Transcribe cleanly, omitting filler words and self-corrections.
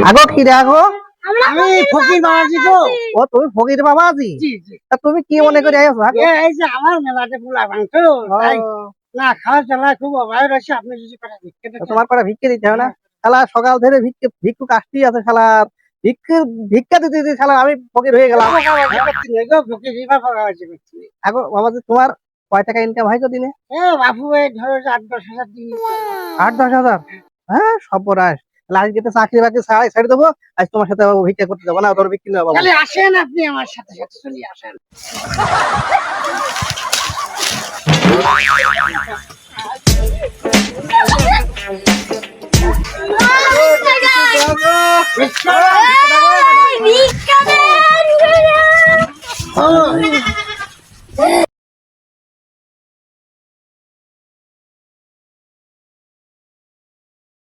আগো কি রে আগো? আমি ফকির বাবাজি গো। ও তুমি ফকির বাবাজি? জি জি। তা তুমি কি মনে করে আইছো আগো? এই যে আমার মেলাতে পোলা ভাঙতো তাই না খাওয়া চালা খুব অভাব রয়েছে, আপনি যদি করে ভিক্ষে তো তোমার পাড়া ভিক্ষে দিতে হবে না? হ্যাঁ। শালা সকাল ধরে ভিক্ষুক আসতেই আছে শালা। ভিক্ষা দিতে দিতে শালা আমি ফকির হয়ে গেলাম। ফকির এবার বাবাজি করছি। আগো বাবাজি তোমার কয় টাকা ইনকাম হয় দিনে? এ বাপু এই ধরো যে 8-10 হাজার দিন। 8-10 হাজার? হ্যাঁ সর্বনাশ। তাহলে আজকে তো চাকরি বাকরি ছাড়ি দেবো। আজ তোমার সাথে ভিক্ষা করতে যাবো না, তোর বিক্রি নেবো। তাহলে আসেন আপনি আমার সাথে সাথে চলে আসেন।